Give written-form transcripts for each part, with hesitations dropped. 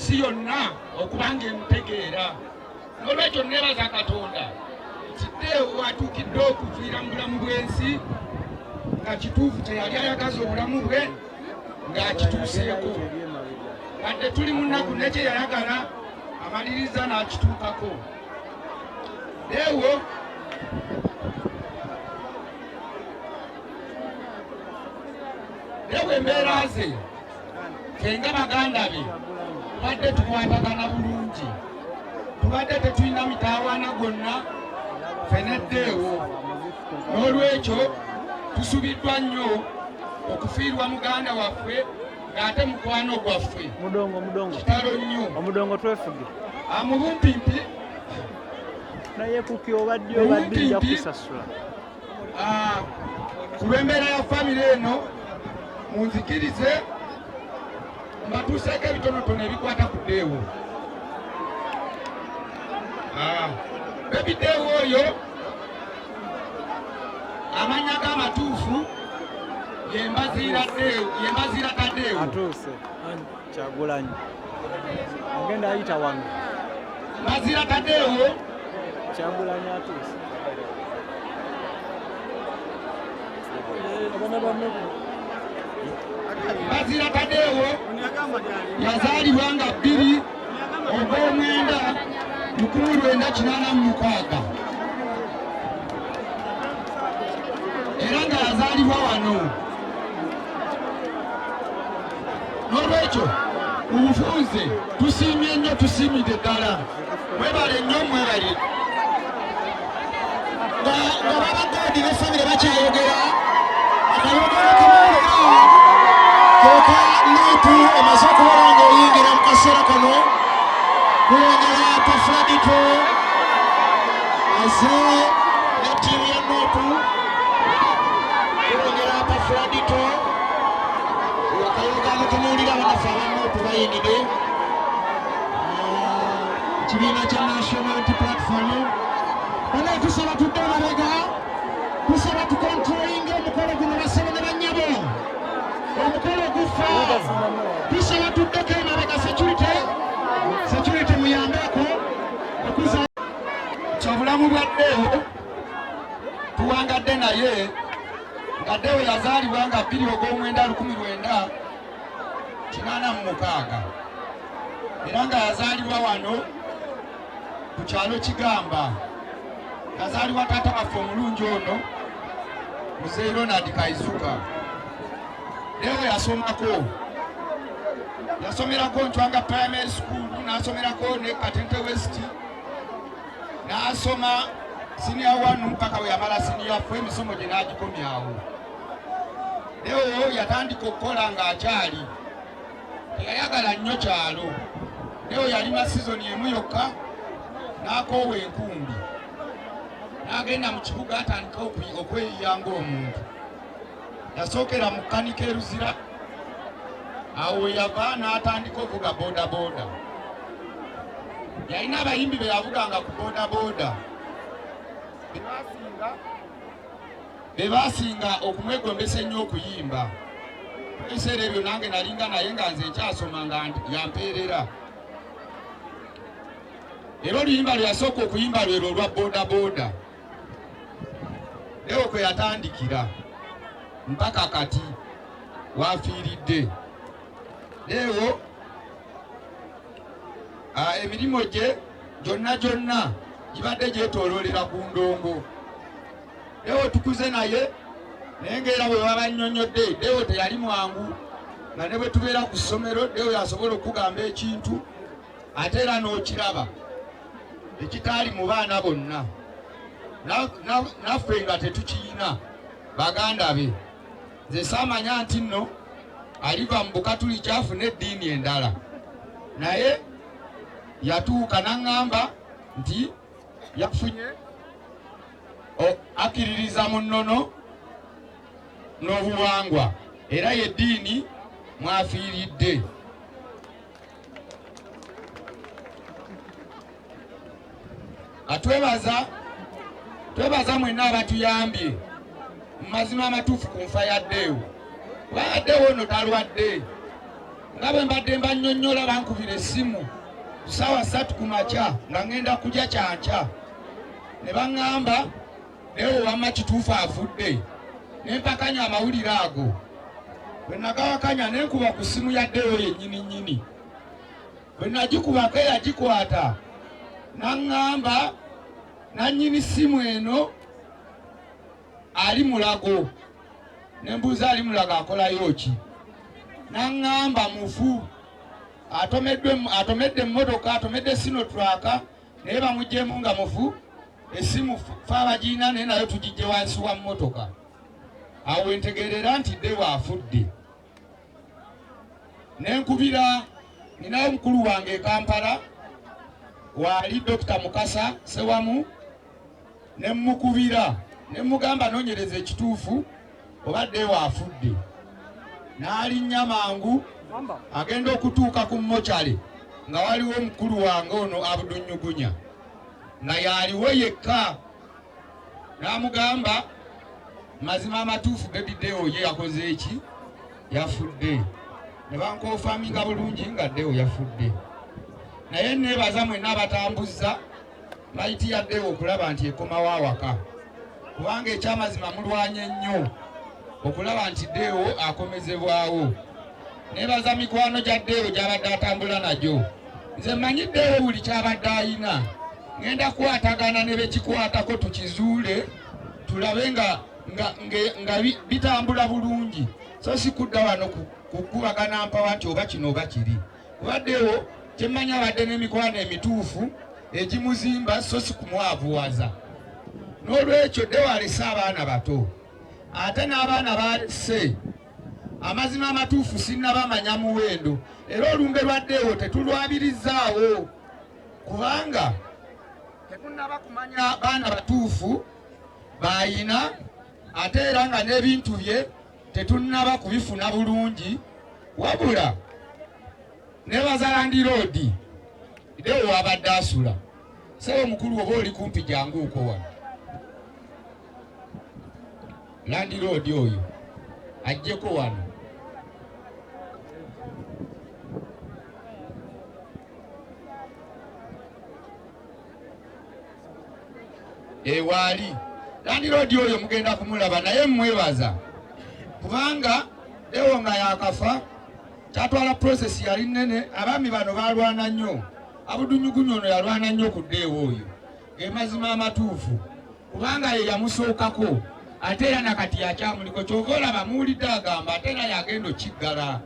ensi yonna okubanga emutegeera. N'olwekyo neebaza Katonda kiddeewo atuukidde okufiira mu bulamu bw'ensi nga kituufu teyali ayagaza obulamu bwe ng'akituuseeko. Kadde tuli mu nnaku ne kye yayagala amaliriza n'akituukako. Ewo embeera ze fenga baganda be tubadde tukwatagana bulungi, tubadde tetulina mitaawaana gonna feneddeewo. N'olwekyo tusubiddwa nnyo okufiirwa muganda waffe ng'ate mukwano gwaffe kitalo nnyo omudongo twefuge amubumpimpi naye kuki obadde nja kusasula ku lw'embeera ya famire eno munzikirize mbatuuseeko ebitonotono ebikwata ku ddeewo. Bebi ddeewo oyo amannya g'amatuufu yembaziira taddeewo. atuuse Kyagulanyi agenda ayita wano mbaziira taddeewo Kyagulanyi atuuse Mbaziira Taddeewo yazaalibwa nga 2 Ogw'omwenda 1986 era nga yazaalibwa wano. N'olwekyo mu bufunze tusiimye nnyo, tusiimidde ddala. Mwebale nnyo, mwebale. Nga baba Godi ne famire bakyayogera akayogero k'omuliro kyokka Nuupu emaze okuba ng'oyingira mu kaseera kano kulengera Epafrodito aze ne ttiimu ya Nuupu kulengera Epafrodito akayogero k'omuliro abanafu aba Nuupu bayingire kibiina kya National Unity Platform. Bana tusaba tudde mabega, tusaba tukontrolinga omukolo guno basebe ne bannyabo. Omukolo gufa, tusaba tuddeko emabega security muyambeko okuza kyobulamu bwa Ddeewo tuwangadde naye nga Ddeewo yazaalibwa nga 2 Ogw'omwenda 1986 era nga yazaalibwa wano ku kyalo Kigamba. Yazaalibwa taata waffe omulungi ono Mzee Ronald Kaisuka. Ddeewo yasomerako Ntwanga Primary School, n'asomerako ne Katente West, n'asoma senior 1 mpaka we yamala senior 4 emisomo gye n'agikomyawo. Ddeewo yatandika okukola ng'akyali teyayagala nnyo kyalo. Ddeewo yalima sizoni emu yokka n'akoowa enkumbi. N'agenda mu kibuga atandika okweyiya ng'omuntu. Yasookera mu kkanika e Luzira, awo we yava n'atandika okuvuga boodabooda. Yalina abayimbi be yavuganga ku boodabooda be baasinga okumwegombesa ennyo okuyimba. Ebiseera ebyo nange nalinga naye nga nze nkyasoma nga yampeerera. Era oluyimba lwe yasooka okuyimba lwero olwa boodabooda. Ddeewo kwe yatandikira mpaka kati waafiiridde. Ddeewo emirimu gye gyonna gibadde gyetooloolera ku ndongo. Ddeewo tukuze naye naye ng'era bwe waba nnyonnyodde Ddeewo teyali mwangu, nga ne bwe tubeera ku ssomero Ddeewo yasobola okugamba ekintu ate era n'okiraba ekitaali mu baana bonna. Naffe nga tetukiyina baganda be. Nze saamanya nti nno aliva mu Bukatuliki afuna eddiini endala, naye yatuuka n'aŋŋamba nti yafunye akkiririza mu nnono n'obuwangwa era y'eddiini mwafiiridde. Twebaza mwenna abatuyambye mu mazima amatuufu ku nfa ya Ddeewo. Kubanga Ddeewo ono talwadde. nga bwe mbadde mbannyonnyola bankubira essimu ssaawa 3 ku makya nga ŋŋenda kujja kyankya ne baŋŋamba lewo wamma kituufu afudde ne mpakanya amawulire ago bwe nagawakanya ne nkuba ku ssimu ya Deo yennyini bwe nagikubako eyagikwata naŋŋamba nannyini ssimu eno ali Mulago ne mbuuza ali Mulago akolayo ki naŋŋamba mufu atomedde emmotoka atomedde sinotraka naye bamuggyemu nga mufu essimu fe abagiina naye nayo tugijje wansi wa mmotoka awo wentegeerera nti Deo afudde nenkubira ninayo mukulu wange Kampala wali Dr. Mukasa Sewamu nemukubira nemugamba nonyereza ekituufu oba Deo afudde n'alinnya mangu agenda okutuuka ku mmokyale nga waliwo mukulu wange ono abudunyugunya nga yaliwo yekka n'amugamba mazima amatuufu baby Deo ye yakoze eki yafudde ne bankoofaminga bulungi nga Deo yafudde naye neebaza mwenna abatambuzza mayiti ya Deo okulaba nti ekomawo awaka kubanga ekyamazima mulwanye nnyo okulaba nti Deo akomezebwawo neebaza mikwano gya Deo gy'abadde atambula nagyo nze mmanyi Deo buli kyabadde ayina ngenda kukwatagana ne bekikwatako tukizuule tulabe nga bitambula bulungi so si kudda wano kukubagana mpawa nti oba kino oba kiri kuba Deo kyemmanyi abadde n'emikwano emituufu egimuzimba so si kumwavuwaza n'olwekyo Deo alese abaana bato ate n'abaana balese amazima amatuufu sinnabamanya muwendo era olumbe lwa Deo tetulwabirizzaawo kubanga tetunnaba kumanya baana batuufu bayina ate era nga n'ebintu bye tetunnaba kubifuna bulungi wabula nebaza Landi Road Deo wabadde asula sebo mukulu oba oli kumpi janguuko wano Landi Road oyo ajjeko wano ewaali Landi Road oyo mugenda kumulaba naye mwebaza kubanga Deo nga yakafa kyatwala process yali nnene abaami bano balwana nnyo abudunyugunyo ono yalwana nnyo ku Deo oyo gemazima amatuufu kubanga ye yamusookako ate era nakati yakyamuliko kyova olaba muwulidde agamba ate era yagenda okiggala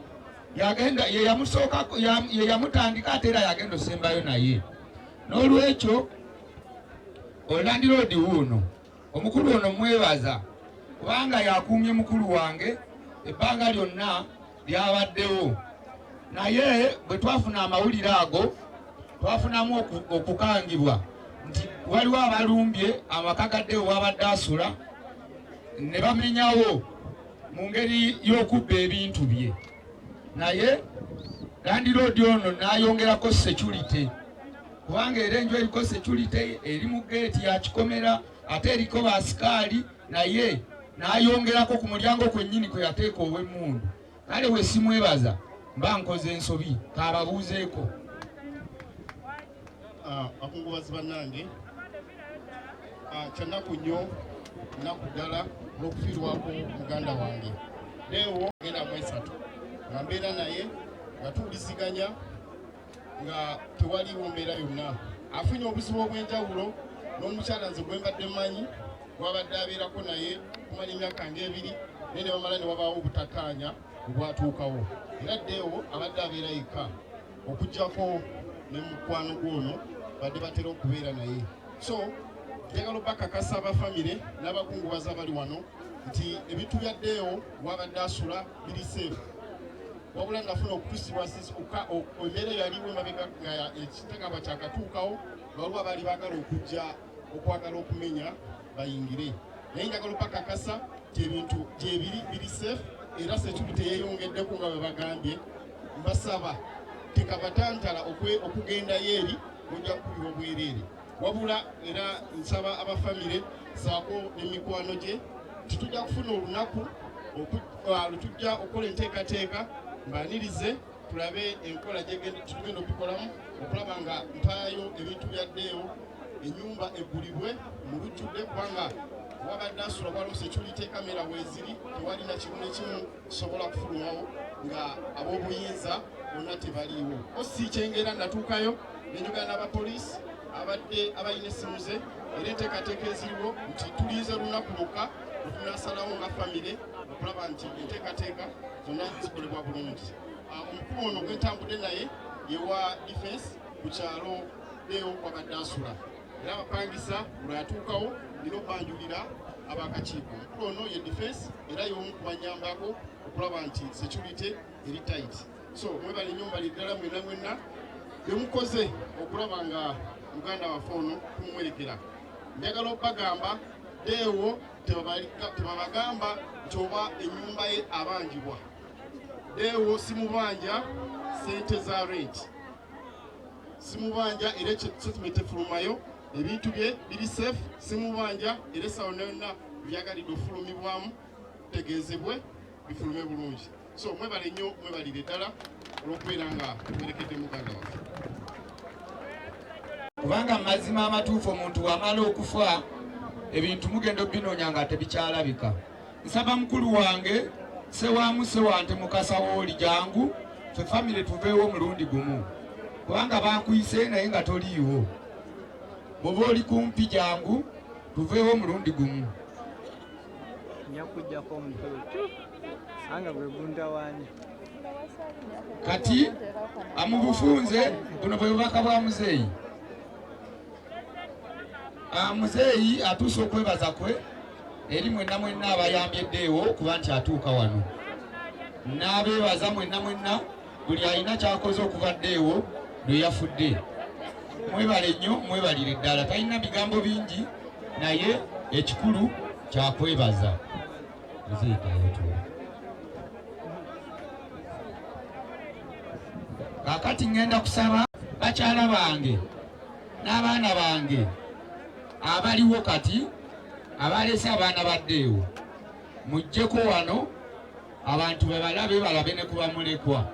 ye yamusookako ye yamutandika ate era yagenda osembayo naye n'olwekyo Landi Road wuuno omukulu ono mwebaza kubanga yakuumye mukulu wange ebbanga lyonna lyabaddewo naye bwe twafuna amawulire ago twafunamu okukangibwa nti waliwo abalumbye amaka ga Deo wabadde asula ne bamenyawo mu ngeri y'okubba ebintu bye naye Landi Road ono n'ayongerako security kubanga era enju eriko security eri mu geeti ya kikomera ate eriko basikaali naye n'ayongerako ku mulyango kwennyini kwe yateeka ow'emmundu kale we simwebaza mba nkoze ensobi kaababuuzeeko akungubazi bannange kyannaku nnyo nnaku ddala olw'okufiirwako muganda wange Deo genda mu 3 nga mbeera naye nga tuwuliziganya nga tewaliwo mbeera yonna afunye obuzibu obw'enjawulo n'omukyala nze gwe mbadde mmanyi gwabadde abeerako naye kumala emyaka ng'ebiri naye ne bamala ne wabaawo obutakkaanya obwatuukawo era Deo abadde abeera yekka okuggyako ne mukwano gwono badde batera okubeera naye so njagala obakakasa abafamire n'abakungubazi abali wano nti ebintu bya Deo wabadde asula biri seefu wabula ngafuna okutusibwa embeera yaliwo emabega nga ekitegabwa kyakatuukawo waliwo abaali baagala okujja okwagala okumenya bayingire naye njagala obakakasa ti ebintu gyebiri biri seefu era security teyeeyongeddeko nga bwe bagambye mbasaba tekabatantala okugendayo eri ojja kubibwa bwereere wabula era nsaba abafamire saako n'emikwano gye titujja kufuna olunaku lwetujja okukola enteekateeka mbanirize tulabe enkola gyetugenda okukolamu okulaba nga mpaayo ebintu byaddeewo ennyumba eggulibwe mu lujjudde kubanga wabadde asula waliwo security kamera weeziri tewalina kimu nekimu kisobola kufulumwawo nga ab'obuyinza bonna tebaliiwo osi kyengera natuukayo nenjogera n'abapoliisi abadde abalina essimu ze era enteekateeka eziriwo nti tuliize lunaku lwokka otunasalawo nga famire okulaba nti enteekateeka zonna zikolebwa bulungi. Omukulu ono gwentambudde naye yewa defense ku kyalo Deo wabadde asula era abapangisa olwatuukawo nina okbanjulira abakakiiko. Omukulu ono ye defense era y'omu kubanyambako okulaba nti security eri tight. So mwebale ennyumba liddala mwenna byemukoze okulaba nga muganda waffe ono tumwerekera. Njagala okubagamba Deo tebabagamba nti oba ennyumba ye abanjibwa. Deo simubanja sente za rent, simubanja era settlement efulumayo ebintu bye biri safe, simubanja era esawo yonna byagalidde ofulumibwamu tegezebwe bifulume bulungi. So mwebale nnyo mwebalire ddala olw'okubeera nga tuwerekedde muganda waffe. Kubanga mazima amatuufu omuntu wamala okufa ebintu mugenda obinoonya nga tebikyalabika. Nsaba mukulu wange sewamu sewante mukasa wooli jangu ffe famire tuveewo mulundi gumu kubanga bankuyise naye nga toliiwo. Bw'oba oli kumpi jangu tuveewo mulundi gumu. Nyakujjako omutwe anga gwe gunda wani kati amubufunze buno bwe bubaka bwa muzeeyi. Muzeeyi atuuse okwebaza kwe eri mwenna abayambye Deo kuba nti atuuka wano. N'abeebaza mwenna buli alina kyakoze okuva Deo lwe yafudde. Mwebale nnyo mwebalire ddala. Talina bigambo bingi naye ekikulu kyakwebaza. Kaakati ngenda kusaba bakyala bange n'abaana bange abaliwo kati abalese abaana ba Deo mujjeko wano abantu balabe ne kuba mulekwa.